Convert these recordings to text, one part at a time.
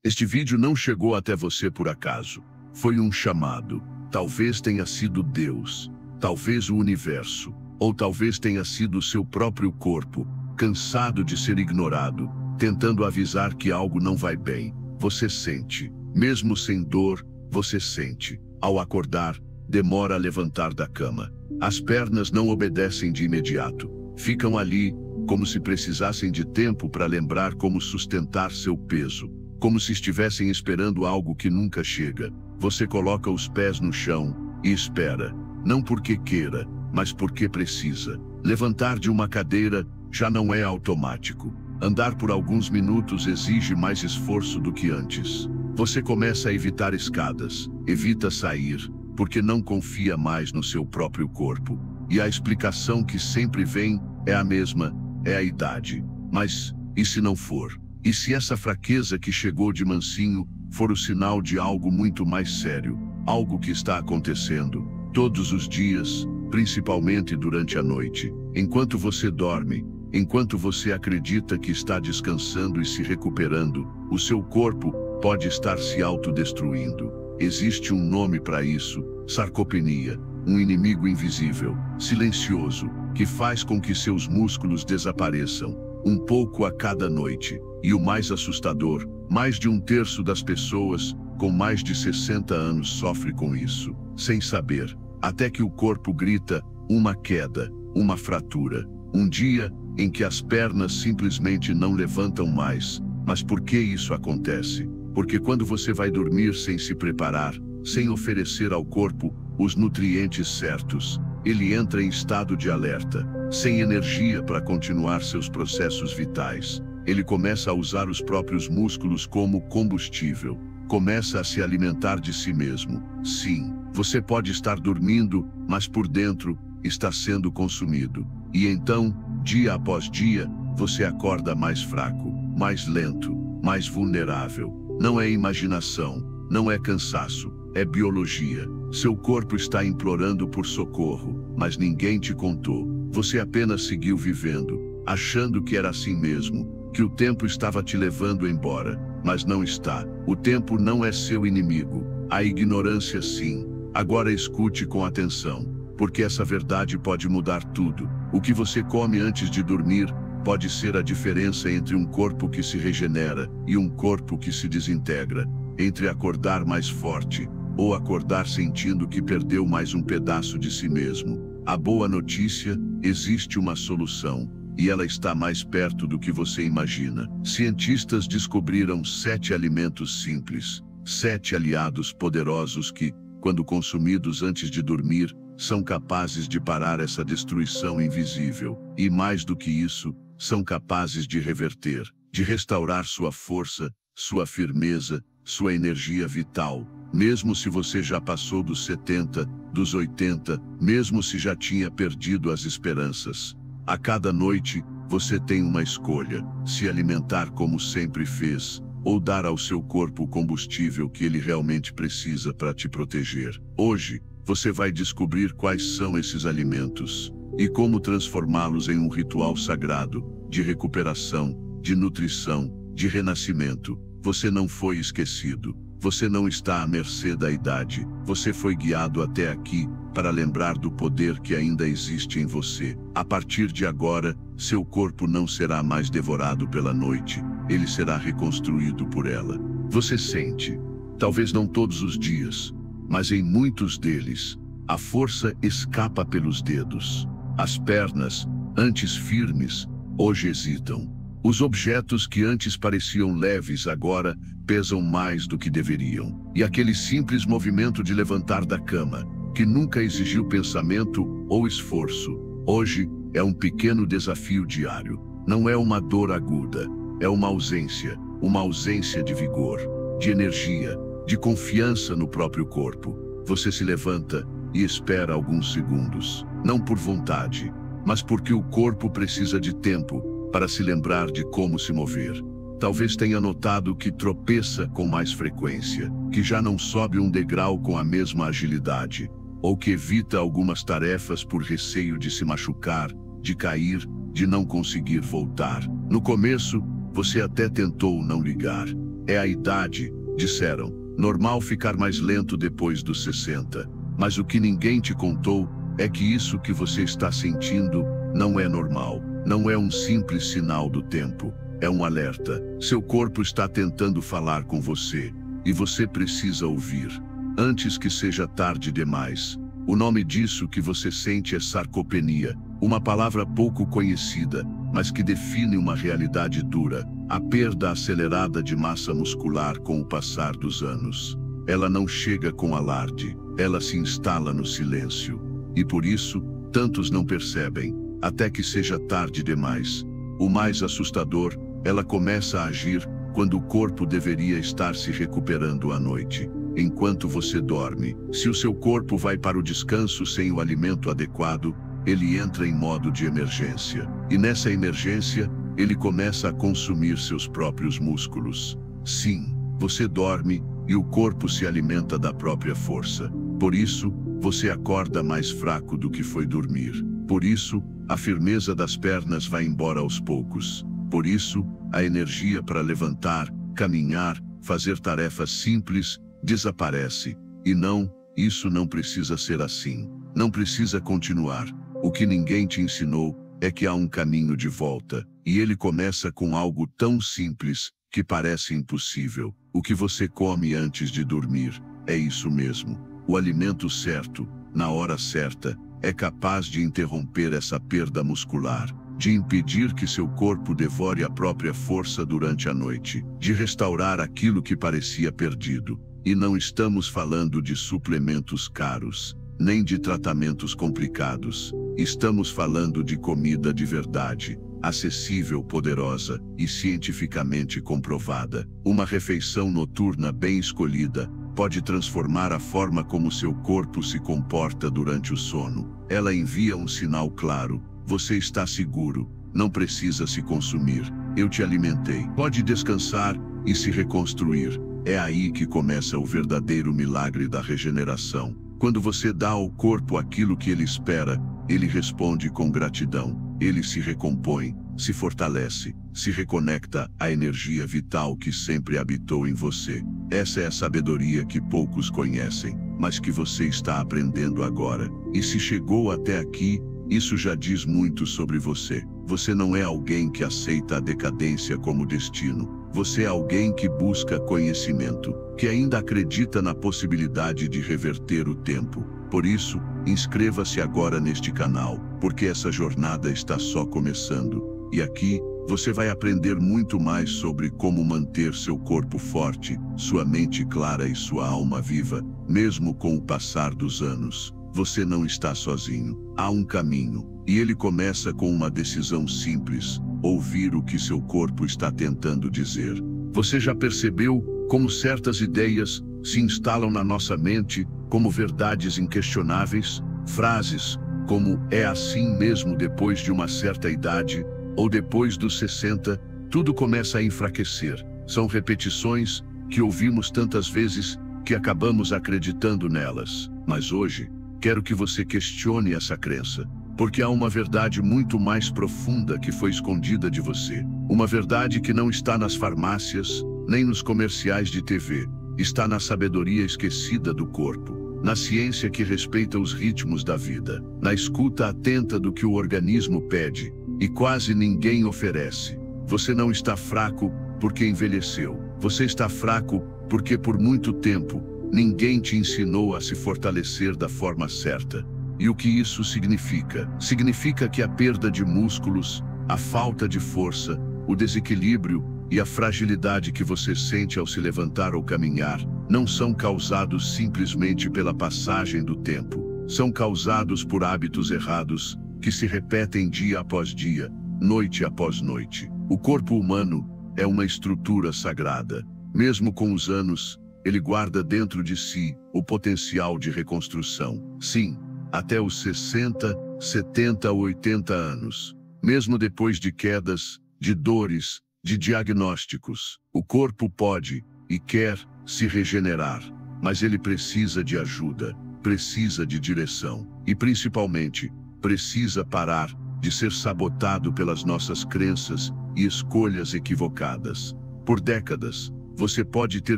Este vídeo não chegou até você por acaso. Foi um chamado. Talvez tenha sido Deus, talvez o universo, ou talvez tenha sido seu próprio corpo, cansado de ser ignorado, tentando avisar que algo não vai bem. Você sente, mesmo sem dor, você sente. Ao acordar, demora a levantar da cama. As pernas não obedecem de imediato. Ficam ali, como se precisassem de tempo para lembrar como sustentar seu peso. Como se estivessem esperando algo que nunca chega. Você coloca os pés no chão e espera. Não porque queira, mas porque precisa. Levantar de uma cadeira já não é automático. Andar por alguns minutos exige mais esforço do que antes. Você começa a evitar escadas, evita sair, porque não confia mais no seu próprio corpo. E a explicação que sempre vem é a mesma, é a idade. Mas, e se não for? E se essa fraqueza que chegou de mansinho for o sinal de algo muito mais sério? Algo que está acontecendo todos os dias, principalmente durante a noite, enquanto você dorme. Enquanto você acredita que está descansando e se recuperando, o seu corpo pode estar se autodestruindo. Existe um nome para isso: sarcopenia, um inimigo invisível, silencioso, que faz com que seus músculos desapareçam, um pouco a cada noite. E o mais assustador, mais de 1/3 das pessoas com mais de 60 anos sofre com isso, sem saber, até que o corpo grita, uma queda, uma fratura, um dia em que as pernas simplesmente não levantam mais. Mas por que isso acontece? Porque quando você vai dormir sem se preparar, sem oferecer ao corpo os nutrientes certos, ele entra em estado de alerta, sem energia para continuar seus processos vitais. Ele começa a usar os próprios músculos como combustível, começa a se alimentar de si mesmo. Sim, você pode estar dormindo, mas por dentro está sendo consumido. E então, dia após dia, você acorda mais fraco, mais lento, mais vulnerável. Não é imaginação, não é cansaço, é biologia. Seu corpo está implorando por socorro, mas ninguém te contou. Você apenas seguiu vivendo, achando que era assim mesmo, que o tempo estava te levando embora, mas não está. O tempo não é seu inimigo, a ignorância sim. Agora escute com atenção, porque essa verdade pode mudar tudo. O que você come antes de dormir pode ser a diferença entre um corpo que se regenera e um corpo que se desintegra, entre acordar mais forte ou acordar sentindo que perdeu mais um pedaço de si mesmo. A boa notícia: existe uma solução, e ela está mais perto do que você imagina. Cientistas descobriram 7 alimentos simples, 7 aliados poderosos que, quando consumidos antes de dormir, são capazes de parar essa destruição invisível. E mais do que isso, são capazes de reverter, de restaurar sua força, sua firmeza, sua energia vital. Mesmo se você já passou dos 70, dos 80, mesmo se já tinha perdido as esperanças. A cada noite, você tem uma escolha: se alimentar como sempre fez, ou dar ao seu corpo o combustível que ele realmente precisa para te proteger. Hoje, você vai descobrir quais são esses alimentos e como transformá-los em um ritual sagrado, de recuperação, de nutrição, de renascimento. Você não foi esquecido. Você não está à mercê da idade. Você foi guiado até aqui para lembrar do poder que ainda existe em você. A partir de agora, seu corpo não será mais devorado pela noite. Ele será reconstruído por ela. Você sente, talvez não todos os dias, mas em muitos deles, a força escapa pelos dedos. As pernas, antes firmes, hoje hesitam. Os objetos que antes pareciam leves agora pesam mais do que deveriam. E aquele simples movimento de levantar da cama, que nunca exigiu pensamento ou esforço, hoje é um pequeno desafio diário. Não é uma dor aguda, é uma ausência de vigor, de energia, de confiança no próprio corpo. Você se levanta e espera alguns segundos, não por vontade, mas porque o corpo precisa de tempo para se lembrar de como se mover. Talvez tenha notado que tropeça com mais frequência, que já não sobe um degrau com a mesma agilidade, ou que evita algumas tarefas por receio de se machucar, de cair, de não conseguir voltar. No começo, você até tentou não ligar. É a idade, disseram. Normal ficar mais lento depois dos 60. Mas o que ninguém te contou é que isso que você está sentindo não é normal. Não é um simples sinal do tempo. É um alerta. Seu corpo está tentando falar com você. E você precisa ouvir. Antes que seja tarde demais. O nome disso que você sente é sarcopenia. Uma palavra pouco conhecida, mas que define uma realidade dura. A perda acelerada de massa muscular com o passar dos anos. Ela não chega com alarde. Ela se instala no silêncio. E por isso, tantos não percebem, até que seja tarde demais. O mais assustador, ela começa a agir quando o corpo deveria estar se recuperando à noite. Enquanto você dorme, se o seu corpo vai para o descanso sem o alimento adequado, ele entra em modo de emergência. E nessa emergência, ele começa a consumir seus próprios músculos. Sim, você dorme e o corpo se alimenta da própria força. Por isso, você acorda mais fraco do que foi dormir. Por isso, a firmeza das pernas vai embora aos poucos. Por isso, a energia para levantar, caminhar, fazer tarefas simples, desaparece. E não, isso não precisa ser assim. Não precisa continuar. O que ninguém te ensinou é que há um caminho de volta. E ele começa com algo tão simples que parece impossível. O que você come antes de dormir é isso mesmo. O alimento certo, na hora certa, é capaz de interromper essa perda muscular, de impedir que seu corpo devore a própria força durante a noite, de restaurar aquilo que parecia perdido. E não estamos falando de suplementos caros, nem de tratamentos complicados. Estamos falando de comida de verdade, acessível, poderosa e cientificamente comprovada. Uma refeição noturna bem escolhida pode transformar a forma como seu corpo se comporta durante o sono. Ela envia um sinal claro: você está seguro, não precisa se consumir. Eu te alimentei. Pode descansar e se reconstruir. É aí que começa o verdadeiro milagre da regeneração. Quando você dá ao corpo aquilo que ele espera, ele responde com gratidão. Ele se recompõe, se fortalece, se reconecta à energia vital que sempre habitou em você. Essa é a sabedoria que poucos conhecem, mas que você está aprendendo agora. E se chegou até aqui, isso já diz muito sobre você. Você não é alguém que aceita a decadência como destino. Você é alguém que busca conhecimento, que ainda acredita na possibilidade de reverter o tempo. Por isso, inscreva-se agora neste canal, porque essa jornada está só começando. E aqui, você vai aprender muito mais sobre como manter seu corpo forte, sua mente clara e sua alma viva, mesmo com o passar dos anos. Você não está sozinho. Há um caminho, e ele começa com uma decisão simples: ouvir o que seu corpo está tentando dizer. Você já percebeu como certas ideias se instalam na nossa mente como verdades inquestionáveis? Frases como "é assim mesmo depois de uma certa idade" ou "depois dos 60", tudo começa a enfraquecer. São repetições que ouvimos tantas vezes que acabamos acreditando nelas. Mas hoje, quero que você questione essa crença, porque há uma verdade muito mais profunda que foi escondida de você. Uma verdade que não está nas farmácias, nem nos comerciais de TV. Está na sabedoria esquecida do corpo, na ciência que respeita os ritmos da vida, na escuta atenta do que o organismo pede e quase ninguém oferece. Você não está fraco porque envelheceu. Você está fraco porque por muito tempo ninguém te ensinou a se fortalecer da forma certa. E o que isso significa? Significa que a perda de músculos, a falta de força, o desequilíbrio e a fragilidade que você sente ao se levantar ou caminhar não são causados simplesmente pela passagem do tempo. São causados por hábitos errados que se repetem dia após dia, noite após noite. O corpo humano é uma estrutura sagrada. Mesmo com os anos, ele guarda dentro de si o potencial de reconstrução. Sim, até os 60, 70 ou 80 anos. Mesmo depois de quedas, de dores, de diagnósticos, o corpo pode e quer se regenerar, mas ele precisa de ajuda, precisa de direção e, principalmente, precisa parar de ser sabotado pelas nossas crenças e escolhas equivocadas. Por décadas, Você pode ter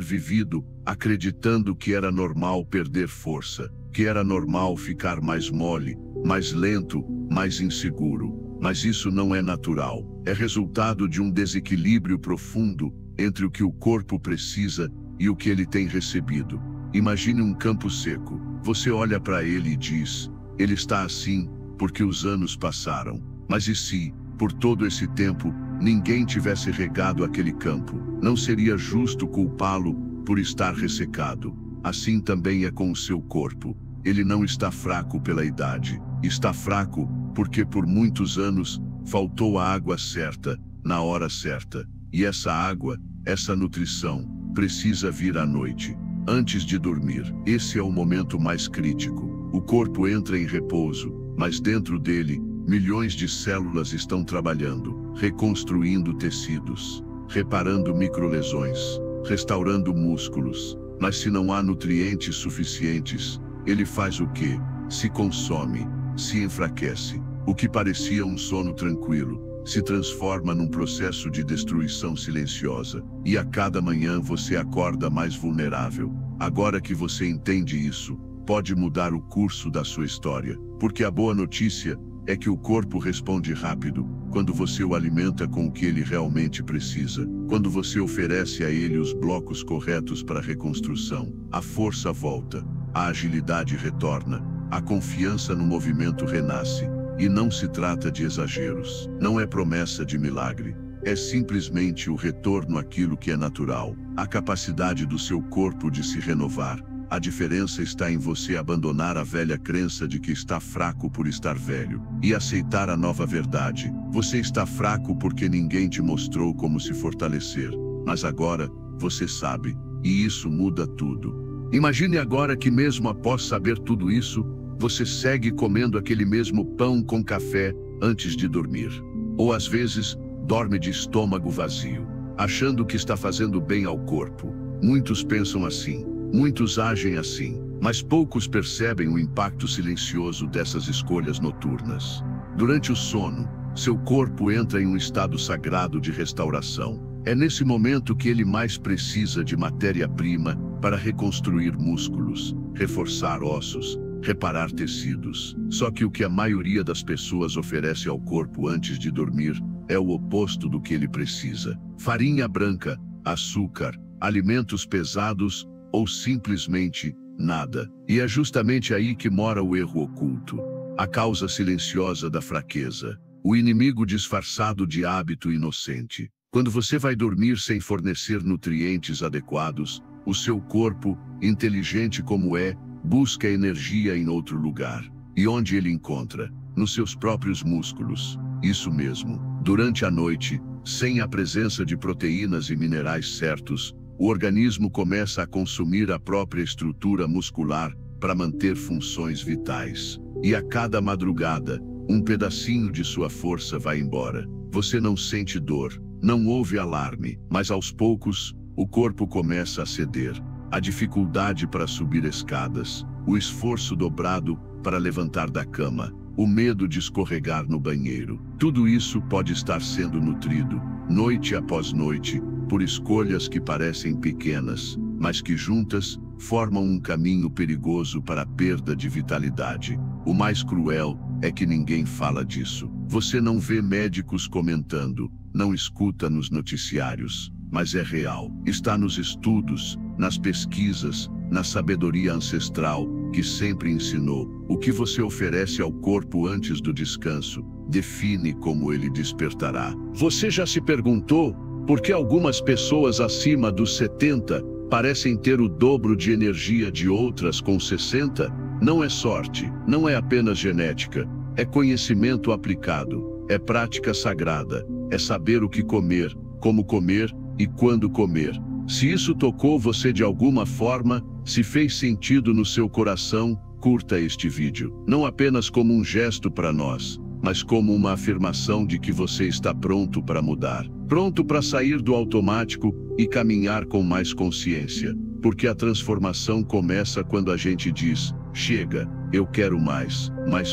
vivido acreditando que era normal perder força, que era normal ficar mais mole, mais lento, mais inseguro. Mas isso não é natural. É resultado de um desequilíbrio profundo entre o que o corpo precisa e o que ele tem recebido. Imagine um campo seco. Você olha para ele e diz: ele está assim porque os anos passaram. Mas e se, por todo esse tempo, ninguém tivesse regado aquele campo? Não seria justo culpá-lo por estar ressecado. Assim também é com o seu corpo. Ele não está fraco pela idade. Está fraco porque por muitos anos faltou a água certa, na hora certa. E essa água, essa nutrição, precisa vir à noite, antes de dormir. Esse é o momento mais crítico. O corpo entra em repouso, mas dentro dele, milhões de células estão trabalhando, reconstruindo tecidos, reparando microlesões, restaurando músculos. Mas se não há nutrientes suficientes, ele faz o quê? Se consome, se enfraquece. O que parecia um sono tranquilo se transforma num processo de destruição silenciosa. E a cada manhã você acorda mais vulnerável. Agora que você entende isso, pode mudar o curso da sua história. Porque a boa notícia é que o corpo responde rápido quando você o alimenta com o que ele realmente precisa. Quando você oferece a ele os blocos corretos para a reconstrução, a força volta, a agilidade retorna, a confiança no movimento renasce. E não se trata de exageros, não é promessa de milagre. É simplesmente o retorno àquilo que é natural, a capacidade do seu corpo de se renovar. A diferença está em você abandonar a velha crença de que está fraco por estar velho e aceitar a nova verdade. Você está fraco porque ninguém te mostrou como se fortalecer. Mas agora, você sabe, e isso muda tudo. Imagine agora que mesmo após saber tudo isso, você segue comendo aquele mesmo pão com café antes de dormir. Ou às vezes, dorme de estômago vazio, achando que está fazendo bem ao corpo. Muitos pensam assim. Muitos agem assim, mas poucos percebem o impacto silencioso dessas escolhas noturnas. Durante o sono, seu corpo entra em um estado sagrado de restauração. É nesse momento que ele mais precisa de matéria-prima para reconstruir músculos, reforçar ossos, reparar tecidos. Só que o que a maioria das pessoas oferece ao corpo antes de dormir é o oposto do que ele precisa. Farinha branca, açúcar, alimentos pesados, ou simplesmente nada. E é justamente aí que mora o erro oculto, a causa silenciosa da fraqueza, o inimigo disfarçado de hábito inocente. Quando você vai dormir sem fornecer nutrientes adequados, o seu corpo, inteligente como é, busca energia em outro lugar. E onde ele encontra? Nos seus próprios músculos. Isso mesmo. Durante a noite, sem a presença de proteínas e minerais certos, o organismo começa a consumir a própria estrutura muscular para manter funções vitais. E a cada madrugada, um pedacinho de sua força vai embora. Você não sente dor, não ouve alarme, mas aos poucos, o corpo começa a ceder. A dificuldade para subir escadas, o esforço dobrado para levantar da cama, o medo de escorregar no banheiro. Tudo isso pode estar sendo nutrido, noite após noite, por escolhas que parecem pequenas, mas que juntas formam um caminho perigoso para a perda de vitalidade. O mais cruel é que ninguém fala disso. Você não vê médicos comentando, não escuta nos noticiários, mas é real. Está nos estudos, nas pesquisas, na sabedoria ancestral que sempre ensinou. O que você oferece ao corpo antes do descanso define como ele despertará. Você já se perguntou por que algumas pessoas acima dos 70 parecem ter o dobro de energia de outras com 60? Não é sorte, não é apenas genética, é conhecimento aplicado, é prática sagrada, é saber o que comer, como comer e quando comer. Se isso tocou você de alguma forma, se fez sentido no seu coração, curta este vídeo. Não apenas como um gesto para nós, mas como uma afirmação de que você está pronto para mudar. Pronto para sair do automático e caminhar com mais consciência. Porque a transformação começa quando a gente diz: chega, eu quero mais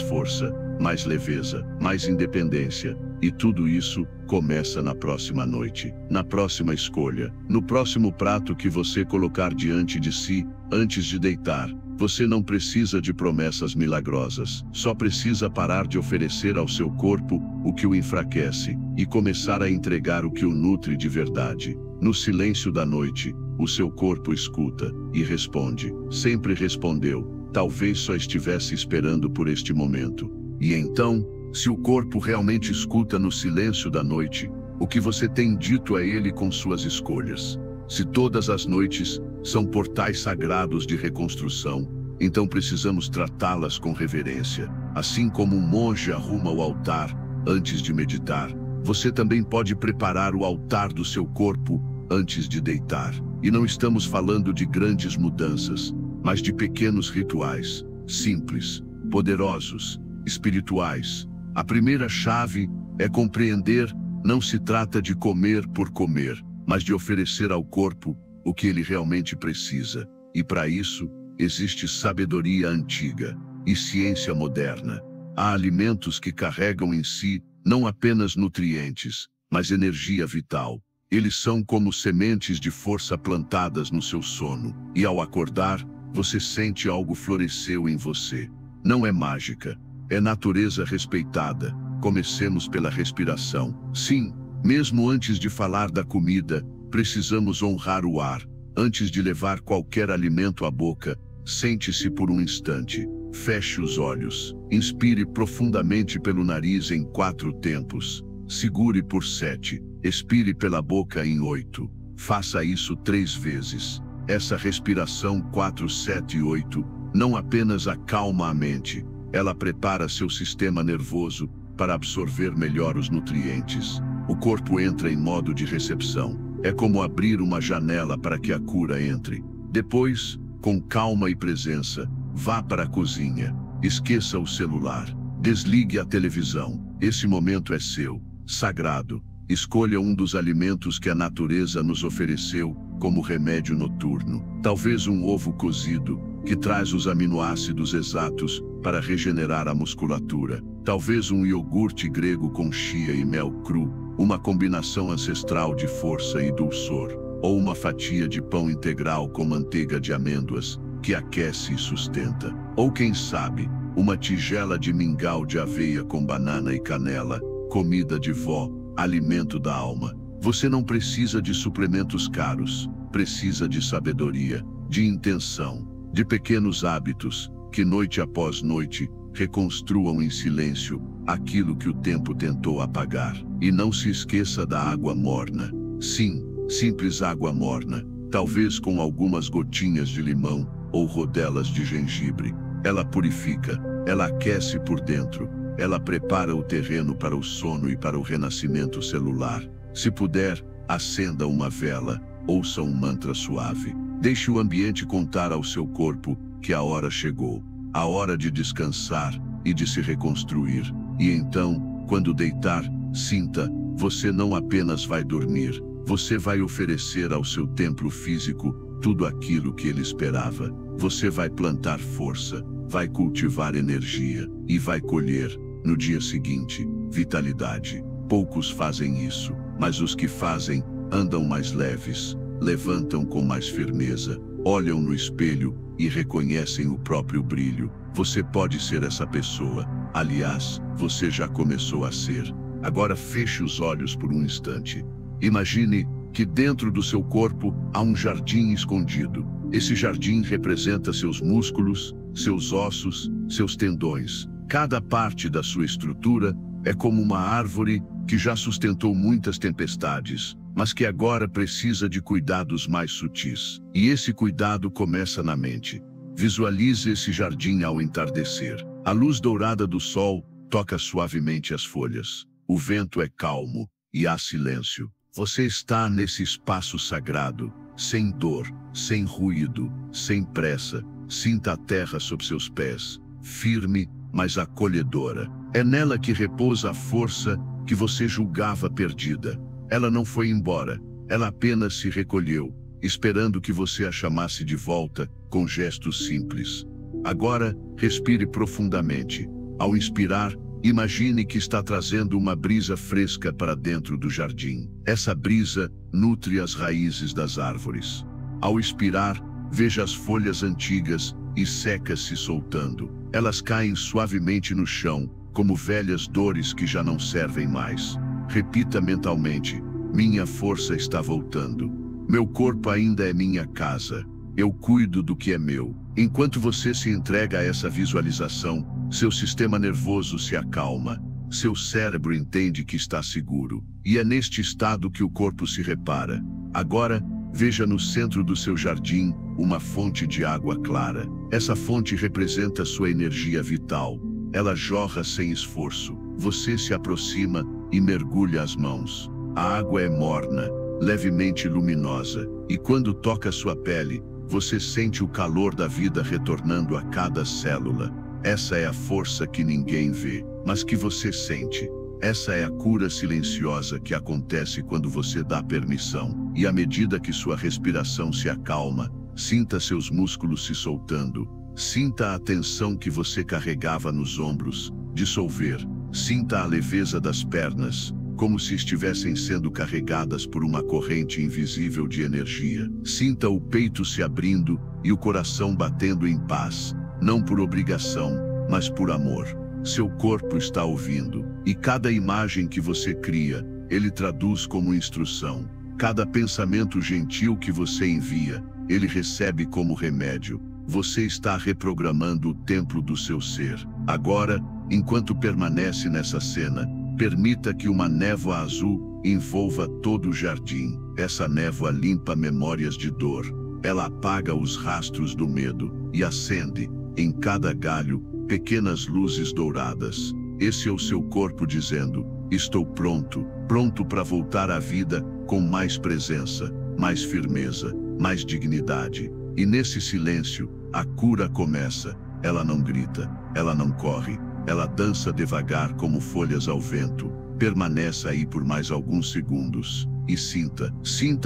força, mais leveza, mais independência. E tudo isso começa na próxima noite, na próxima escolha, no próximo prato que você colocar diante de si, antes de deitar. Você não precisa de promessas milagrosas, só precisa parar de oferecer ao seu corpo o que o enfraquece e começar a entregar o que o nutre de verdade. No silêncio da noite, o seu corpo escuta e responde. Sempre respondeu, talvez só estivesse esperando por este momento. E então, se o corpo realmente escuta no silêncio da noite, o que você tem dito a ele com suas escolhas? Se todas as noites são portais sagrados de reconstrução, então precisamos tratá-las com reverência. Assim como um monge arruma o altar antes de meditar, você também pode preparar o altar do seu corpo antes de deitar. E não estamos falando de grandes mudanças, mas de pequenos rituais, simples, poderosos, espirituais. A primeira chave é compreender: não se trata de comer por comer, mas de oferecer ao corpo o que ele realmente precisa. E para isso, existe sabedoria antiga e ciência moderna. Há alimentos que carregam em si não apenas nutrientes, mas energia vital. Eles são como sementes de força plantadas no seu sono. E ao acordar, você sente algo floresceu em você. Não é mágica, é natureza respeitada. Comecemos pela respiração. Sim, mesmo antes de falar da comida, precisamos honrar o ar. Antes de levar qualquer alimento à boca, sente-se por um instante. Feche os olhos. Inspire profundamente pelo nariz em 4 tempos. Segure por 7. Expire pela boca em 8. Faça isso 3 vezes. Essa respiração 4, 7 e 8 não apenas acalma a mente, ela prepara seu sistema nervoso para absorver melhor os nutrientes. O corpo entra em modo de recepção. É como abrir uma janela para que a cura entre. Depois, com calma e presença, vá para a cozinha. Esqueça o celular. Desligue a televisão. Esse momento é seu, sagrado. Escolha um dos alimentos que a natureza nos ofereceu como remédio noturno. Talvez um ovo cozido, que traz os aminoácidos exatos para regenerar a musculatura. Talvez um iogurte grego com chia e mel cru, uma combinação ancestral de força e dulçor. Ou uma fatia de pão integral com manteiga de amêndoas, que aquece e sustenta. Ou quem sabe, uma tigela de mingau de aveia com banana e canela, comida de vó, alimento da alma. Você não precisa de suplementos caros, precisa de sabedoria, de intenção, de pequenos hábitos, que noite após noite, reconstruam em silêncio aquilo que o tempo tentou apagar. E não se esqueça da água morna. Sim, simples água morna, talvez com algumas gotinhas de limão ou rodelas de gengibre. Ela purifica, ela aquece por dentro, ela prepara o terreno para o sono e para o renascimento celular. Se puder, acenda uma vela, ouça um mantra suave. Deixe o ambiente contar ao seu corpo que a hora chegou, a hora de descansar e de se reconstruir. E então, quando deitar, sinta, você não apenas vai dormir, você vai oferecer ao seu templo físico tudo aquilo que ele esperava. Você vai plantar força, vai cultivar energia e vai colher, no dia seguinte, vitalidade. Poucos fazem isso, mas os que fazem, andam mais leves, levantam com mais firmeza, olham no espelho e reconhecem o próprio brilho. Você pode ser essa pessoa. Aliás, você já começou a ser. Agora feche os olhos por um instante. Imagine que dentro do seu corpo há um jardim escondido. Esse jardim representa seus músculos, seus ossos, seus tendões. Cada parte da sua estrutura é como uma árvore que já sustentou muitas tempestades, mas que agora precisa de cuidados mais sutis. E esse cuidado começa na mente. Visualize esse jardim ao entardecer. A luz dourada do sol toca suavemente as folhas. O vento é calmo e há silêncio. Você está nesse espaço sagrado, sem dor, sem ruído, sem pressa. Sinta a terra sob seus pés, firme, mas acolhedora. É nela que repousa a força que você julgava perdida. Ela não foi embora, ela apenas se recolheu, esperando que você a chamasse de volta com gestos simples. Agora, respire profundamente. Ao inspirar, imagine que está trazendo uma brisa fresca para dentro do jardim. Essa brisa nutre as raízes das árvores. Ao expirar, veja as folhas antigas e secas se soltando. Elas caem suavemente no chão, como velhas dores que já não servem mais. Repita mentalmente: minha força está voltando. Meu corpo ainda é minha casa. Eu cuido do que é meu. Enquanto você se entrega a essa visualização, seu sistema nervoso se acalma. Seu cérebro entende que está seguro. E é neste estado que o corpo se repara. Agora, veja no centro do seu jardim uma fonte de água clara. Essa fonte representa sua energia vital. Ela jorra sem esforço. Você se aproxima e mergulha as mãos. A água é morna, levemente luminosa, e quando toca sua pele, você sente o calor da vida retornando a cada célula. Essa é a força que ninguém vê, mas que você sente. Essa é a cura silenciosa que acontece quando você dá permissão. E à medida que sua respiração se acalma, sinta seus músculos se soltando. Sinta a tensão que você carregava nos ombros dissolver. Sinta a leveza das pernas, como se estivessem sendo carregadas por uma corrente invisível de energia. Sinta o peito se abrindo e o coração batendo em paz, não por obrigação, mas por amor. Seu corpo está ouvindo, e cada imagem que você cria, ele traduz como instrução. Cada pensamento gentil que você envia, ele recebe como remédio. Você está reprogramando o templo do seu ser. Agora, enquanto permanece nessa cena, permita que uma névoa azul envolva todo o jardim. Essa névoa limpa memórias de dor. Ela apaga os rastros do medo e acende, em cada galho, pequenas luzes douradas. Esse é o seu corpo dizendo: estou pronto, pronto para voltar à vida com mais presença, mais firmeza, mais dignidade. E nesse silêncio, a cura começa. Ela não grita, ela não corre. Ela dança devagar como folhas ao vento. Permaneça aí por mais alguns segundos e sinta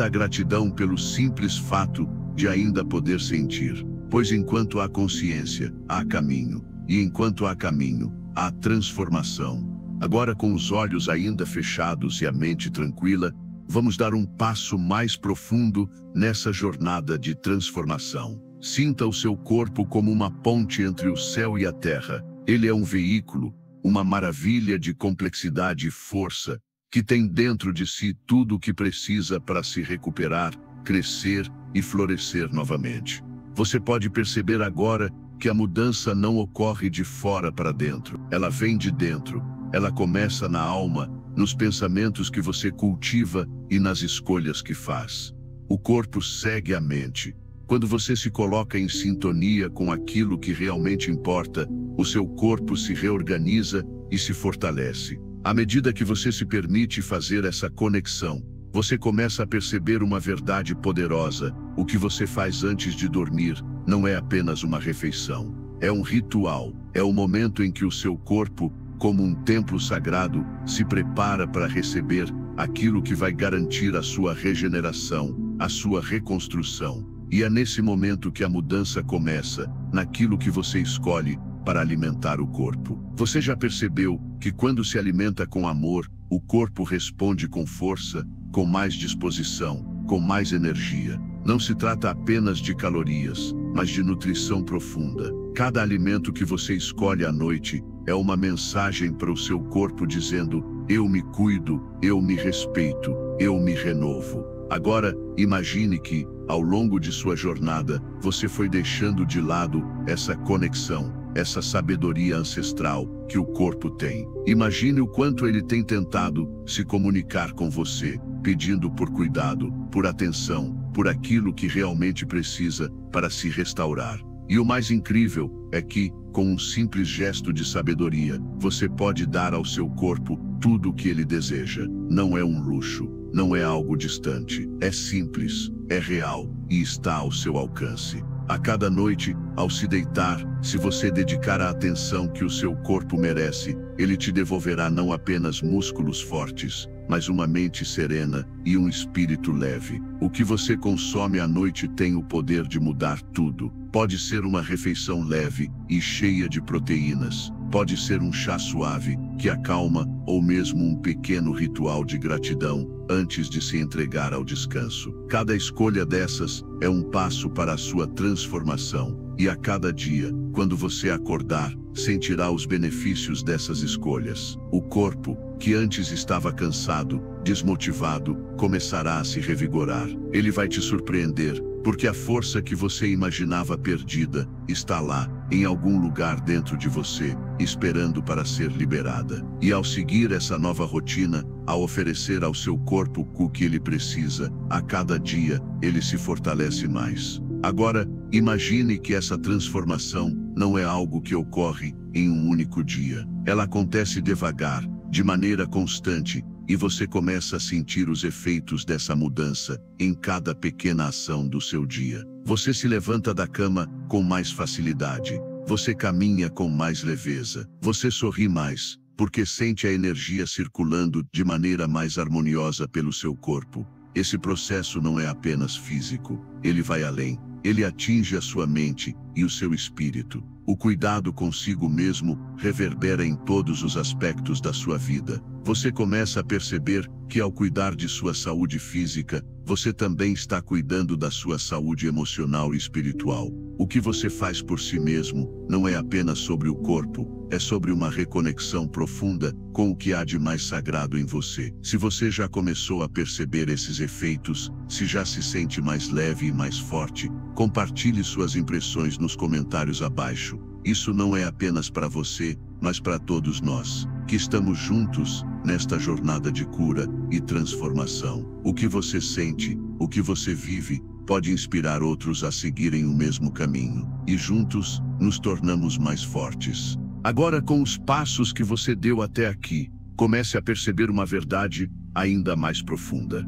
a gratidão pelo simples fato de ainda poder sentir. Pois enquanto há consciência, há caminho. E enquanto há caminho, há transformação. Agora, com os olhos ainda fechados e a mente tranquila, vamos dar um passo mais profundo nessa jornada de transformação. Sinta o seu corpo como uma ponte entre o céu e a terra. Ele é um veículo, uma maravilha de complexidade e força, que tem dentro de si tudo o que precisa para se recuperar, crescer e florescer novamente. Você pode perceber agora que a mudança não ocorre de fora para dentro. Ela vem de dentro. Ela começa na alma, nos pensamentos que você cultiva e nas escolhas que faz. O corpo segue a mente. Quando você se coloca em sintonia com aquilo que realmente importa, o seu corpo se reorganiza e se fortalece. À medida que você se permite fazer essa conexão, você começa a perceber uma verdade poderosa. O que você faz antes de dormir não é apenas uma refeição. É um ritual. É o momento em que o seu corpo, como um templo sagrado, se prepara para receber aquilo que vai garantir a sua regeneração, a sua reconstrução. E é nesse momento que a mudança começa, naquilo que você escolhe para alimentar o corpo. Você já percebeu que quando se alimenta com amor, o corpo responde com força, com mais disposição, com mais energia. Não se trata apenas de calorias, mas de nutrição profunda. Cada alimento que você escolhe à noite é uma mensagem para o seu corpo dizendo: eu me cuido, eu me respeito, eu me renovo. Agora, imagine que, ao longo de sua jornada, você foi deixando de lado essa conexão, essa sabedoria ancestral que o corpo tem. Imagine o quanto ele tem tentado se comunicar com você, pedindo por cuidado, por atenção, por aquilo que realmente precisa para se restaurar. E o mais incrível é que, com um simples gesto de sabedoria, você pode dar ao seu corpo tudo o que ele deseja. Não é um luxo, não é algo distante, é simples, é real e está ao seu alcance. A cada noite, ao se deitar, se você dedicar a atenção que o seu corpo merece, ele te devolverá não apenas músculos fortes, mas uma mente serena e um espírito leve. O que você consome à noite tem o poder de mudar tudo. Pode ser uma refeição leve e cheia de proteínas. Pode ser um chá suave, que acalma, ou mesmo um pequeno ritual de gratidão, antes de se entregar ao descanso. Cada escolha dessas é um passo para a sua transformação, e a cada dia, quando você acordar, sentirá os benefícios dessas escolhas. O corpo, que antes estava cansado, desmotivado, começará a se revigorar. Ele vai te surpreender, porque a força que você imaginava perdida está lá, em algum lugar dentro de você, esperando para ser liberada. E ao seguir essa nova rotina, ao oferecer ao seu corpo o que ele precisa, a cada dia, ele se fortalece mais. Agora, imagine que essa transformação não é algo que ocorre em um único dia. Ela acontece devagar, de maneira constante, e você começa a sentir os efeitos dessa mudança em cada pequena ação do seu dia. Você se levanta da cama com mais facilidade. Você caminha com mais leveza. Você sorri mais, porque sente a energia circulando de maneira mais harmoniosa pelo seu corpo. Esse processo não é apenas físico, ele vai além. Ele atinge a sua mente e o seu espírito. O cuidado consigo mesmo reverbera em todos os aspectos da sua vida. Você começa a perceber que ao cuidar de sua saúde física, você também está cuidando da sua saúde emocional e espiritual. O que você faz por si mesmo não é apenas sobre o corpo, é sobre uma reconexão profunda com o que há de mais sagrado em você. Se você já começou a perceber esses efeitos, se já se sente mais leve e mais forte, compartilhe suas impressões nos comentários abaixo. Isso não é apenas para você, mas para todos nós, que estamos juntos nesta jornada de cura e transformação. O que você sente, o que você vive, pode inspirar outros a seguirem o mesmo caminho, e juntos, nos tornamos mais fortes. Agora, com os passos que você deu até aqui, comece a perceber uma verdade ainda mais profunda.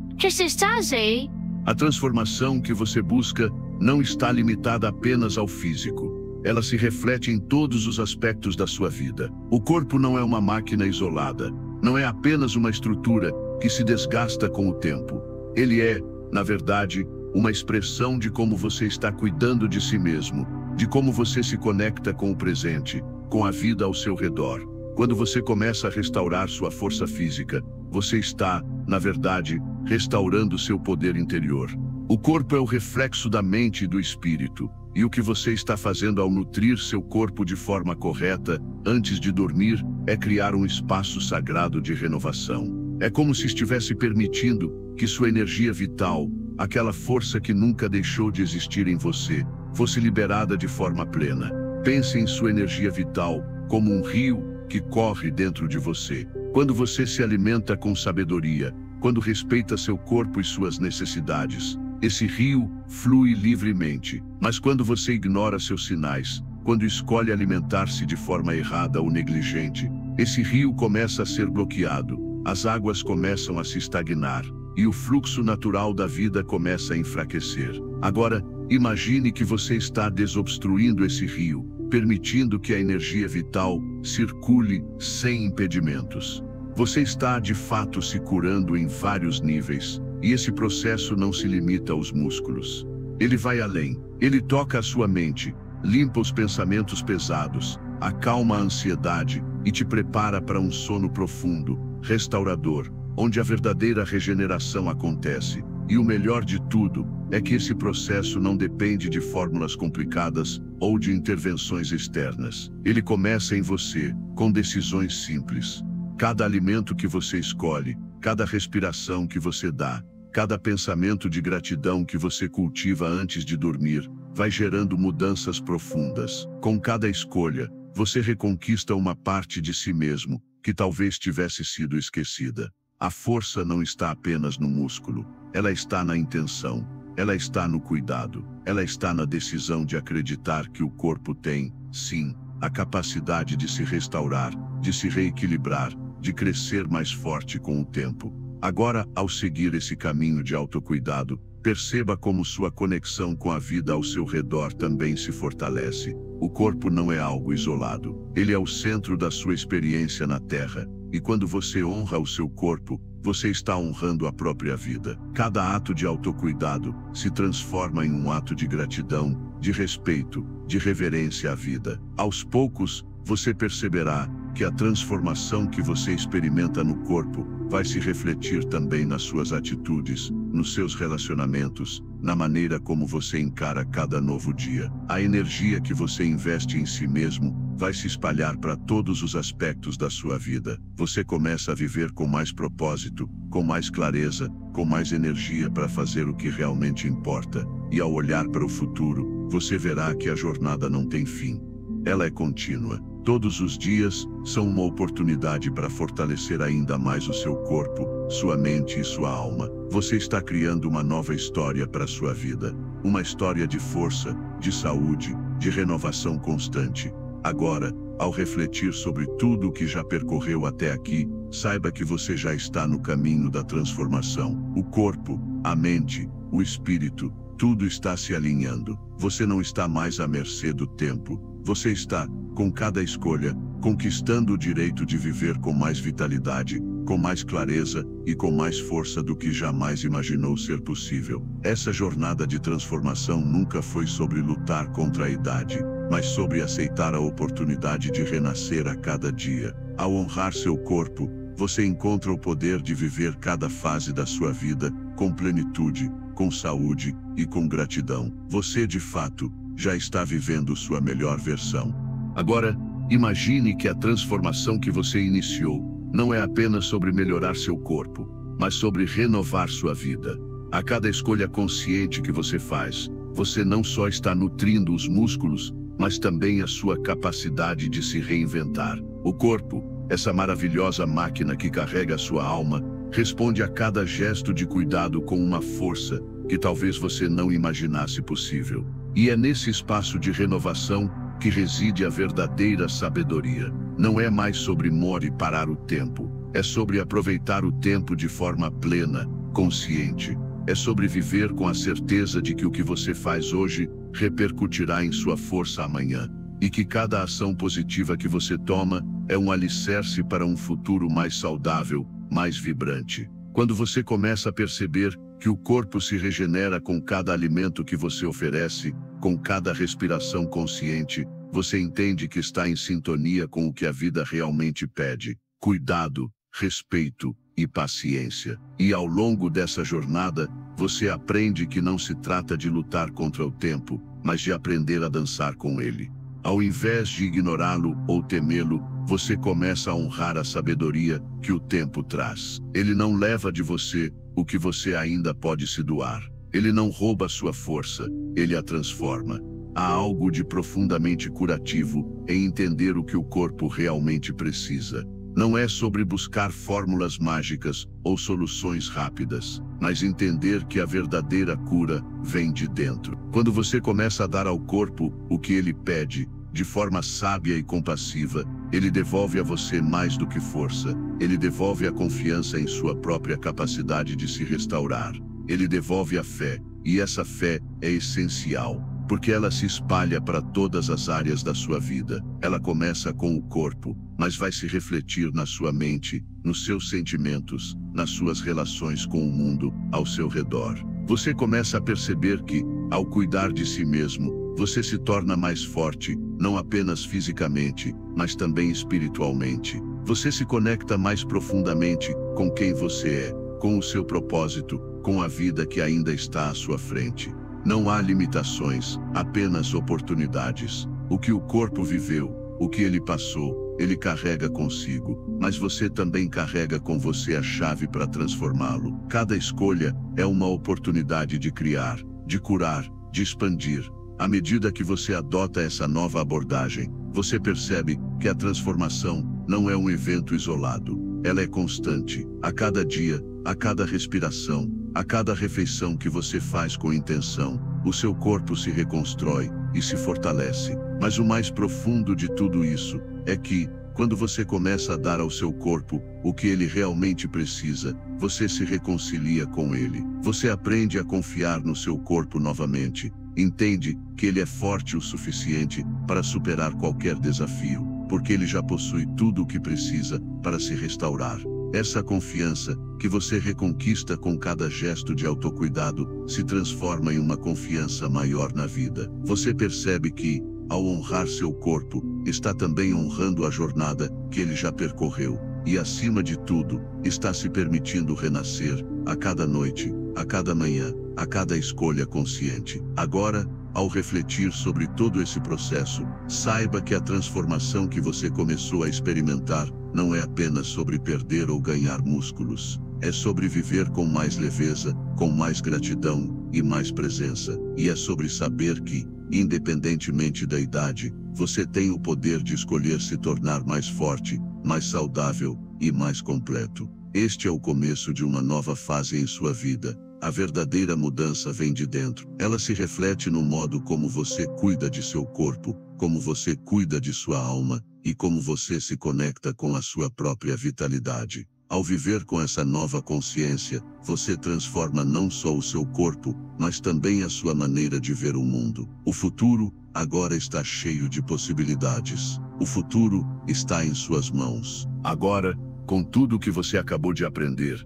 A transformação que você busca não está limitada apenas ao físico. Ela se reflete em todos os aspectos da sua vida. O corpo não é uma máquina isolada, não é apenas uma estrutura que se desgasta com o tempo. Ele é, na verdade, uma expressão de como você está cuidando de si mesmo, de como você se conecta com o presente, com a vida ao seu redor. Quando você começa a restaurar sua força física, você está, na verdade, restaurando seu poder interior. O corpo é o reflexo da mente e do espírito, e o que você está fazendo ao nutrir seu corpo de forma correta, antes de dormir, é criar um espaço sagrado de renovação. É como se estivesse permitindo que sua energia vital, aquela força que nunca deixou de existir em você, fosse liberada de forma plena. Pense em sua energia vital como um rio que corre dentro de você. Quando você se alimenta com sabedoria, quando respeita seu corpo e suas necessidades, esse rio flui livremente. Mas quando você ignora seus sinais, quando escolhe alimentar-se de forma errada ou negligente, esse rio começa a ser bloqueado, as águas começam a se estagnar, e o fluxo natural da vida começa a enfraquecer. Agora, imagine que você está desobstruindo esse rio, permitindo que a energia vital circule sem impedimentos. Você está, de fato, se curando em vários níveis, e esse processo não se limita aos músculos. Ele vai além. Ele toca a sua mente, limpa os pensamentos pesados, acalma a ansiedade e te prepara para um sono profundo, restaurador, onde a verdadeira regeneração acontece. E o melhor de tudo é que esse processo não depende de fórmulas complicadas ou de intervenções externas. Ele começa em você, com decisões simples. Cada alimento que você escolhe, cada respiração que você dá, cada pensamento de gratidão que você cultiva antes de dormir, vai gerando mudanças profundas. Com cada escolha, você reconquista uma parte de si mesmo que talvez tivesse sido esquecida. A força não está apenas no músculo, ela está na intenção, ela está no cuidado, ela está na decisão de acreditar que o corpo tem, sim, a capacidade de se restaurar, de se reequilibrar, de crescer mais forte com o tempo. Agora, ao seguir esse caminho de autocuidado, perceba como sua conexão com a vida ao seu redor também se fortalece. O corpo não é algo isolado, ele é o centro da sua experiência na Terra. E quando você honra o seu corpo, você está honrando a própria vida. Cada ato de autocuidado se transforma em um ato de gratidão, de respeito, de reverência à vida. Aos poucos, você perceberá que a transformação que você experimenta no corpo vai se refletir também nas suas atitudes, nos seus relacionamentos, na maneira como você encara cada novo dia. A energia que você investe em si mesmo vai se espalhar para todos os aspectos da sua vida. Você começa a viver com mais propósito, com mais clareza, com mais energia para fazer o que realmente importa. E ao olhar para o futuro, você verá que a jornada não tem fim. Ela é contínua. Todos os dias são uma oportunidade para fortalecer ainda mais o seu corpo, sua mente e sua alma. Você está criando uma nova história para a sua vida. Uma história de força, de saúde, de renovação constante. Agora, ao refletir sobre tudo o que já percorreu até aqui, saiba que você já está no caminho da transformação. O corpo, a mente, o espírito, tudo está se alinhando. Você não está mais à mercê do tempo. Você está, com cada escolha, conquistando o direito de viver com mais vitalidade, com mais clareza e com mais força do que jamais imaginou ser possível. Essa jornada de transformação nunca foi sobre lutar contra a idade, mas sobre aceitar a oportunidade de renascer a cada dia. Ao honrar seu corpo, você encontra o poder de viver cada fase da sua vida com plenitude, com saúde e com gratidão. Você, de fato, já está vivendo sua melhor versão. Agora, imagine que a transformação que você iniciou não é apenas sobre melhorar seu corpo, mas sobre renovar sua vida. A cada escolha consciente que você faz, você não só está nutrindo os músculos, mas também a sua capacidade de se reinventar. O corpo, essa maravilhosa máquina que carrega a sua alma, responde a cada gesto de cuidado com uma força que talvez você não imaginasse possível. E é nesse espaço de renovação que reside a verdadeira sabedoria. Não é mais sobre more e parar o tempo. É sobre aproveitar o tempo de forma plena, consciente. É sobre viver com a certeza de que o que você faz hoje repercutirá em sua força amanhã. E que cada ação positiva que você toma é um alicerce para um futuro mais saudável, mais vibrante. Quando você começa a perceber que o corpo se regenera com cada alimento que você oferece, com cada respiração consciente, você entende que está em sintonia com o que a vida realmente pede: cuidado, respeito e paciência. E ao longo dessa jornada, você aprende que não se trata de lutar contra o tempo, mas de aprender a dançar com ele. Ao invés de ignorá-lo ou temê-lo, você começa a honrar a sabedoria que o tempo traz. Ele não leva de você o que você ainda pode se doar. Ele não rouba sua força, ele a transforma. Há algo de profundamente curativo em entender o que o corpo realmente precisa. Não é sobre buscar fórmulas mágicas ou soluções rápidas, mas entender que a verdadeira cura vem de dentro. Quando você começa a dar ao corpo o que ele pede, de forma sábia e compassiva, ele devolve a você mais do que força. Ele devolve a confiança em sua própria capacidade de se restaurar. Ele devolve a fé, e essa fé é essencial, porque ela se espalha para todas as áreas da sua vida. Ela começa com o corpo, mas vai se refletir na sua mente, nos seus sentimentos, nas suas relações com o mundo ao seu redor. Você começa a perceber que, ao cuidar de si mesmo, você se torna mais forte, não apenas fisicamente, mas também espiritualmente. Você se conecta mais profundamente com quem você é, com o seu propósito, com a vida que ainda está à sua frente. Não há limitações, apenas oportunidades. O que o corpo viveu, o que ele passou, ele carrega consigo, mas você também carrega com você a chave para transformá-lo. Cada escolha é uma oportunidade de criar, de curar, de expandir. À medida que você adota essa nova abordagem, você percebe que a transformação não é um evento isolado. Ela é constante. A cada dia, a cada respiração, a cada refeição que você faz com intenção, o seu corpo se reconstrói e se fortalece. Mas o mais profundo de tudo isso é que, quando você começa a dar ao seu corpo o que ele realmente precisa, você se reconcilia com ele. Você aprende a confiar no seu corpo novamente. Entende que ele é forte o suficiente para superar qualquer desafio, porque ele já possui tudo o que precisa para se restaurar. Essa confiança, que você reconquista com cada gesto de autocuidado, se transforma em uma confiança maior na vida. Você percebe que, ao honrar seu corpo, está também honrando a jornada que ele já percorreu. E acima de tudo, está se permitindo renascer, a cada noite, a cada manhã, a cada escolha consciente. Agora, ao refletir sobre todo esse processo, saiba que a transformação que você começou a experimentar não é apenas sobre perder ou ganhar músculos. É sobre viver com mais leveza, com mais gratidão e mais presença. E é sobre saber que, independentemente da idade, você tem o poder de escolher se tornar mais forte, mais saudável e mais completo. Este é o começo de uma nova fase em sua vida. A verdadeira mudança vem de dentro. Ela se reflete no modo como você cuida de seu corpo, como você cuida de sua alma e como você se conecta com a sua própria vitalidade. Ao viver com essa nova consciência, você transforma não só o seu corpo, mas também a sua maneira de ver o mundo. O futuro agora está cheio de possibilidades. O futuro está em suas mãos. Agora, com tudo que você acabou de aprender,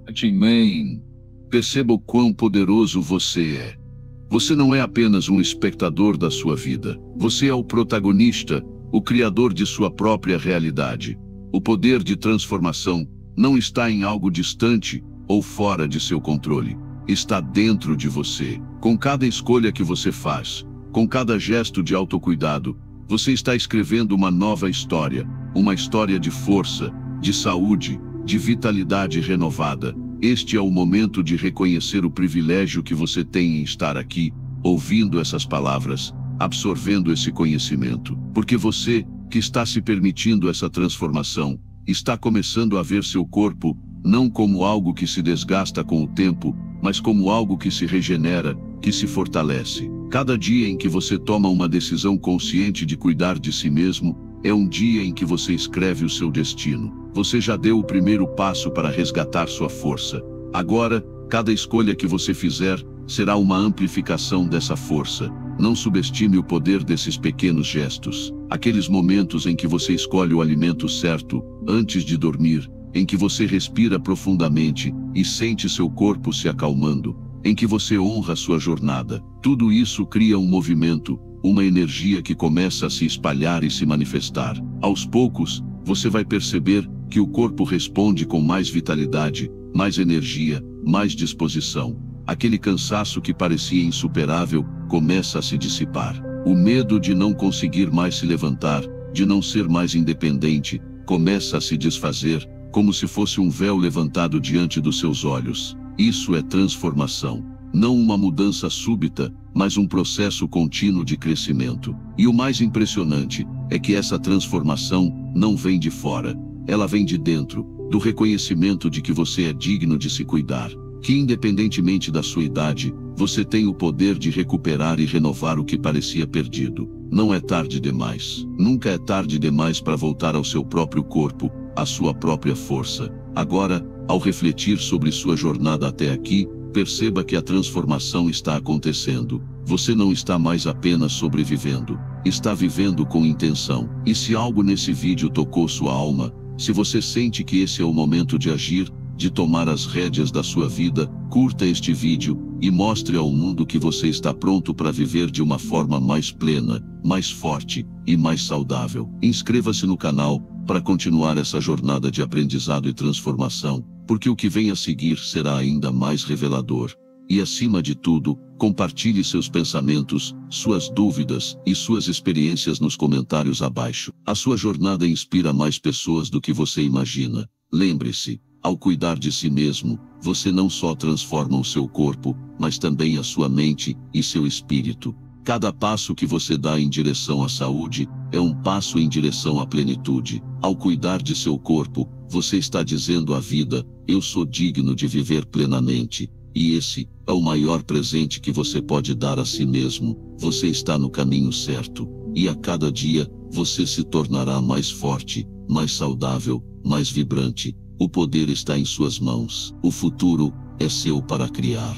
perceba o quão poderoso você é. Você não é apenas um espectador da sua vida. Você é o protagonista, o criador de sua própria realidade. O poder de transformação não está em algo distante ou fora de seu controle. Está dentro de você. Com cada escolha que você faz, com cada gesto de autocuidado, você está escrevendo uma nova história. Uma história de força, de saúde, de vitalidade renovada. Este é o momento de reconhecer o privilégio que você tem em estar aqui, ouvindo essas palavras, absorvendo esse conhecimento. Porque você, que está se permitindo essa transformação, está começando a ver seu corpo, não como algo que se desgasta com o tempo, mas como algo que se regenera, que se fortalece. Cada dia em que você toma uma decisão consciente de cuidar de si mesmo, é um dia em que você escreve o seu destino. Você já deu o primeiro passo para resgatar sua força. Agora, cada escolha que você fizer, será uma amplificação dessa força. Não subestime o poder desses pequenos gestos. Aqueles momentos em que você escolhe o alimento certo, antes de dormir, em que você respira profundamente e sente seu corpo se acalmando, em que você honra sua jornada. Tudo isso cria um movimento, uma energia que começa a se espalhar e se manifestar. Aos poucos, você vai perceber que o corpo responde com mais vitalidade, mais energia, mais disposição. Aquele cansaço que parecia insuperável começa a se dissipar. O medo de não conseguir mais se levantar, de não ser mais independente, começa a se desfazer, como se fosse um véu levantado diante dos seus olhos. Isso é transformação. Não uma mudança súbita, mas um processo contínuo de crescimento. E o mais impressionante é que essa transformação não vem de fora. Ela vem de dentro, do reconhecimento de que você é digno de se cuidar. Que independentemente da sua idade, você tem o poder de recuperar e renovar o que parecia perdido. Não é tarde demais. Nunca é tarde demais para voltar ao seu próprio corpo, à sua própria força. Agora, ao refletir sobre sua jornada até aqui, perceba que a transformação está acontecendo. Você não está mais apenas sobrevivendo, está vivendo com intenção. E se algo nesse vídeo tocou sua alma, se você sente que esse é o momento de agir, de tomar as rédeas da sua vida, curta este vídeo e mostre ao mundo que você está pronto para viver de uma forma mais plena, mais forte e mais saudável. Inscreva-se no canal para continuar essa jornada de aprendizado e transformação, porque o que vem a seguir será ainda mais revelador. E acima de tudo, compartilhe seus pensamentos, suas dúvidas e suas experiências nos comentários abaixo. A sua jornada inspira mais pessoas do que você imagina. Lembre-se, ao cuidar de si mesmo, você não só transforma o seu corpo, mas também a sua mente e seu espírito. Cada passo que você dá em direção à saúde, é um passo em direção à plenitude. Ao cuidar de seu corpo, você está dizendo à vida, eu sou digno de viver plenamente. E esse é o maior presente que você pode dar a si mesmo. Você está no caminho certo. E a cada dia, você se tornará mais forte, mais saudável, mais vibrante. O poder está em suas mãos. O futuro é seu para criar.